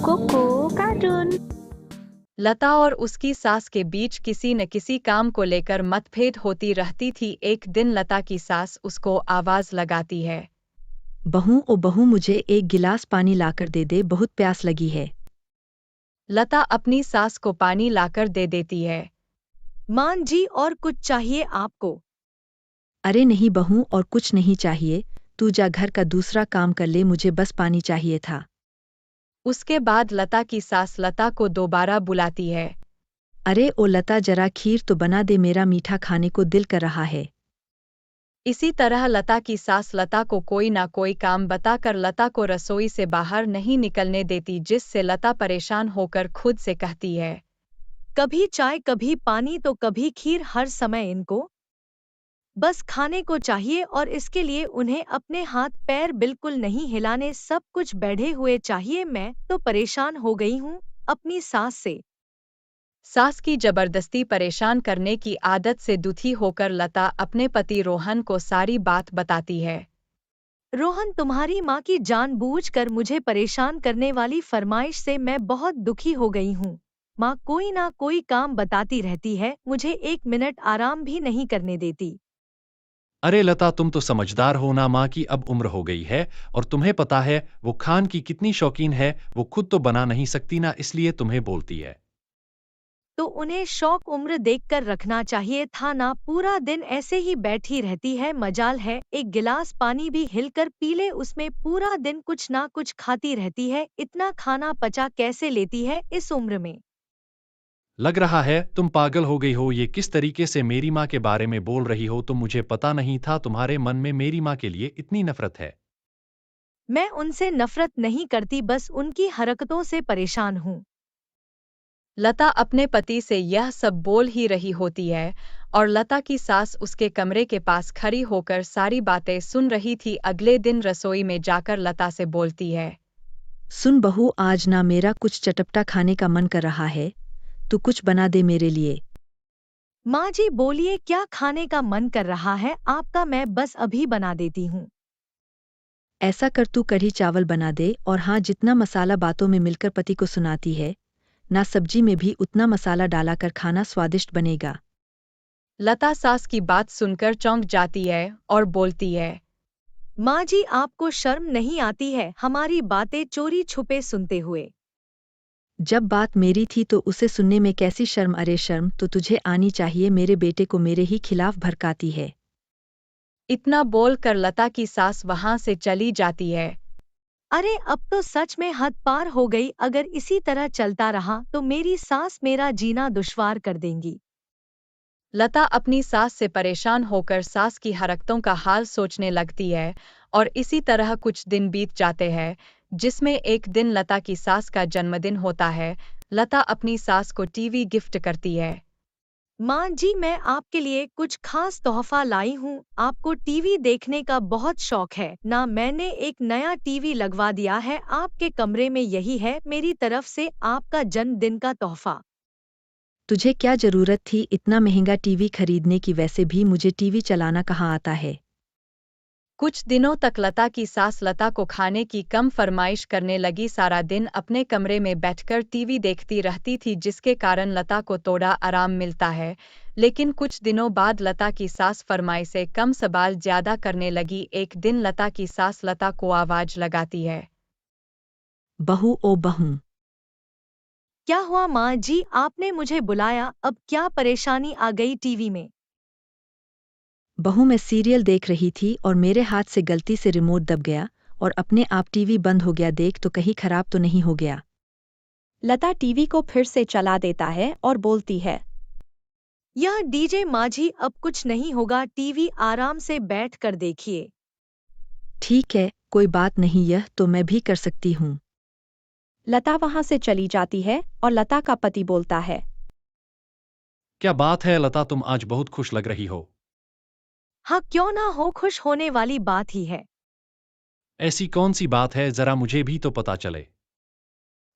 Cocoa cartoon. लता और उसकी सास के बीच किसी न किसी काम को लेकर मतभेद होती रहती थी। एक दिन लता की सास उसको आवाज लगाती है। बहू ओ बहू, मुझे एक गिलास पानी लाकर दे दे, बहुत प्यास लगी है। लता अपनी सास को पानी लाकर दे देती है। मां जी, और कुछ चाहिए आपको? अरे नहीं बहू, और कुछ नहीं चाहिए, तू जा घर का दूसरा काम कर ले, मुझे बस पानी चाहिए था। उसके बाद लता की सास लता को दोबारा बुलाती है। अरे ओ लता, जरा खीर तो बना दे, मेरा मीठा खाने को दिल कर रहा है। इसी तरह लता की सास लता को कोई ना कोई काम बताकर लता को रसोई से बाहर नहीं निकलने देती, जिससे लता परेशान होकर खुद से कहती है, कभी चाय कभी पानी तो कभी खीर, हर समय इनको बस खाने को चाहिए, और इसके लिए उन्हें अपने हाथ पैर बिल्कुल नहीं हिलाने, सब कुछ बैठे हुए चाहिए। मैं तो परेशान हो गई हूँ अपनी सास से। सास की जबरदस्ती परेशान करने की आदत से दुखी होकर लता अपने पति रोहन को सारी बात बताती है। रोहन, तुम्हारी माँ की जानबूझकर मुझे परेशान करने वाली फरमाइश से मैं बहुत दुखी हो गई हूँ। माँ कोई ना कोई काम बताती रहती है, मुझे 1 मिनट आराम भी नहीं करने देती। अरे लता, तुम तो समझदार हो ना। माँ की अब उम्र हो गई है और तुम्हें पता है वो खान की कितनी शौकीन है। वो खुद तो बना नहीं सकती ना, इसलिए तुम्हें बोलती है। तो उन्हें शौक उम्र देखकर रखना चाहिए था ना, पूरा दिन ऐसे ही बैठी रहती है। मजाल है एक गिलास पानी भी हिलकर पी ले, उसमें पूरा दिन कुछ ना कुछ खाती रहती है। इतना खाना पचा कैसे लेती है इस उम्र में? लग रहा है तुम पागल हो गई हो। ये किस तरीके से मेरी माँ के बारे में बोल रही हो? तो मुझे पता नहीं था तुम्हारे मन में मेरी माँ के लिए इतनी नफरत है। मैं उनसे नफरत नहीं करती, बस उनकी हरकतों से परेशान हूँ। लता अपने पति से यह सब बोल ही रही होती है और लता की सास उसके कमरे के पास खड़ी होकर सारी बातें सुन रही थी। अगले दिन रसोई में जाकर लता से बोलती है, सुन बहू, आज ना मेरा कुछ चटपटा खाने का मन कर रहा है, तू कुछ बना दे मेरे लिए। माँ जी बोलिए, क्या खाने का मन कर रहा है आपका? मैं बस अभी बना देती हूँ। ऐसा कर, तू कढ़ी चावल बना दे, और हाँ, जितना मसाला बातों में मिलकर पति को सुनाती है ना, सब्जी में भी उतना मसाला डाला कर खाना स्वादिष्ट बनेगा। लता सास की बात सुनकर चौंक जाती है और बोलती है, माँ जी, आपको शर्म नहीं आती है हमारी बातें चोरी छुपे सुनते हुए? जब बात मेरी थी तो उसे सुनने में कैसी शर्म? अरे शर्म तो तुझे आनी चाहिए, मेरे बेटे को मेरे ही खिलाफ भड़काती है। इतना बोलकर लता की सास वहां से चली जाती है। अरे अब तो सच में हद पार हो गई, अगर इसी तरह चलता रहा तो मेरी सास मेरा जीना दुश्वार कर देंगी। लता अपनी सास से परेशान होकर सास की हरकतों का हाल सोचने लगती है और इसी तरह कुछ दिन बीत जाते हैं, जिसमें एक दिन लता की सास का जन्मदिन होता है। लता अपनी सास को टीवी गिफ्ट करती है। माँ जी, मैं आपके लिए कुछ खास तोहफा लाई हूँ। आपको टीवी देखने का बहुत शौक है ना? मैंने एक नया टीवी लगवा दिया है आपके कमरे में, यही है मेरी तरफ से आपका जन्मदिन का तोहफा। तुझे क्या जरूरत थी इतना महंगा टीवी खरीदने की? वैसे भी मुझे टीवी चलाना कहाँ आता है। कुछ दिनों तक लता की सास लता को खाने की कम फरमाइश करने लगी। सारा दिन अपने कमरे में बैठकर टीवी देखती रहती थी, जिसके कारण लता को थोड़ा आराम मिलता है। लेकिन कुछ दिनों बाद लता की सास फरमाइशें कम सवाल ज्यादा करने लगी। एक दिन लता की सास लता को आवाज लगाती है, बहू ओ बहू। क्या हुआ माँ जी, आपने मुझे बुलाया? अब क्या परेशानी आ गई टीवी में? बहू, मैं सीरियल देख रही थी और मेरे हाथ से गलती से रिमोट दब गया और अपने आप टीवी बंद हो गया। देख तो कहीं खराब तो नहीं हो गया। लता टीवी को फिर से चला देता है और बोलती है, यह डीजे माँ जी, अब कुछ नहीं होगा, टीवी आराम से बैठ कर देखिए। ठीक है, कोई बात नहीं, यह तो मैं भी कर सकती हूँ। लता वहां से चली जाती है और लता का पति बोलता है, क्या बात है लता, तुम आज बहुत खुश लग रही हो। हाँ, क्यों ना हो, खुश होने वाली बात ही है। ऐसी कौन सी बात है, जरा मुझे भी तो पता चले।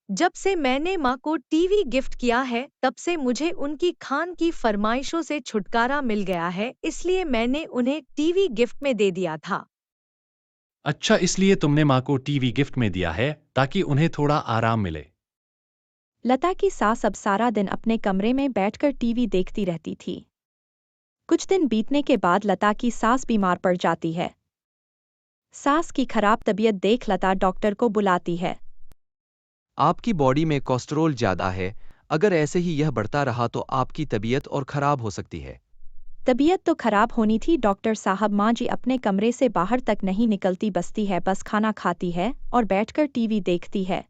जब से मैंने माँ को टीवी गिफ्ट किया है, तब से मुझे उनकी खान की फरमाइशों से छुटकारा मिल गया है, इसलिए मैंने उन्हें टीवी गिफ्ट में दे दिया था। अच्छा, इसलिए तुमने माँ को टीवी गिफ्ट में दिया है ताकि उन्हें थोड़ा आराम मिले। लता की सास अब सारा दिन अपने कमरे में बैठकर टीवी देखती रहती थी। कुछ दिन बीतने के बाद लता की सास बीमार पड़ जाती है। सास की खराब तबीयत देख लता डॉक्टर को बुलाती है। आपकी बॉडी में कोलेस्ट्रॉल ज्यादा है, अगर ऐसे ही यह बढ़ता रहा तो आपकी तबीयत और खराब हो सकती है। तबीयत तो खराब होनी थी डॉक्टर साहब, माँ जी अपने कमरे से बाहर तक नहीं निकलती, बसती है, बस खाना खाती है और बैठकर टीवी देखती है।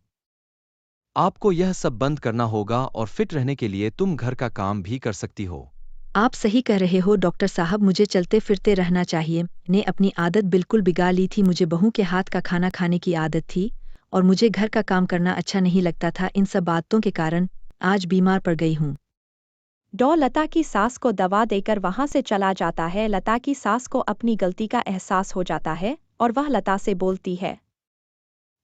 आपको यह सब बंद करना होगा और फिट रहने के लिए तुम घर का काम भी कर सकती हो। आप सही कह रहे हो डॉक्टर साहब, मुझे चलते फिरते रहना चाहिए। ने अपनी आदत बिल्कुल बिगाड़ ली थी। मुझे बहू के हाथ का खाना खाने की आदत थी और मुझे घर का काम करना अच्छा नहीं लगता था। इन सब बातों के कारण आज बीमार पड़ गई हूँ। लता की सास को दवा देकर वहां से चला जाता है। लता की सास को अपनी गलती का एहसास हो जाता है और वह लता से बोलती है,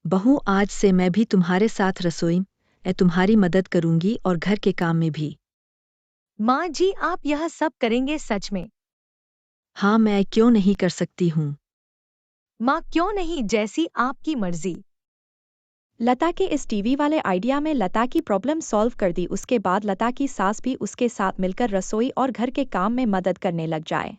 बहू आज से मैं भी तुम्हारे साथ रसोई में तुम्हारी मदद करूंगी और घर के काम में भी। माँ जी आप यह सब करेंगे सच में? हाँ, मैं क्यों नहीं कर सकती हूँ। माँ क्यों नहीं, जैसी आपकी मर्जी। लता के इस टीवी वाले आइडिया में लता की प्रॉब्लम सॉल्व कर दी। उसके बाद लता की सास भी उसके साथ मिलकर रसोई और घर के काम में मदद करने लग जाए।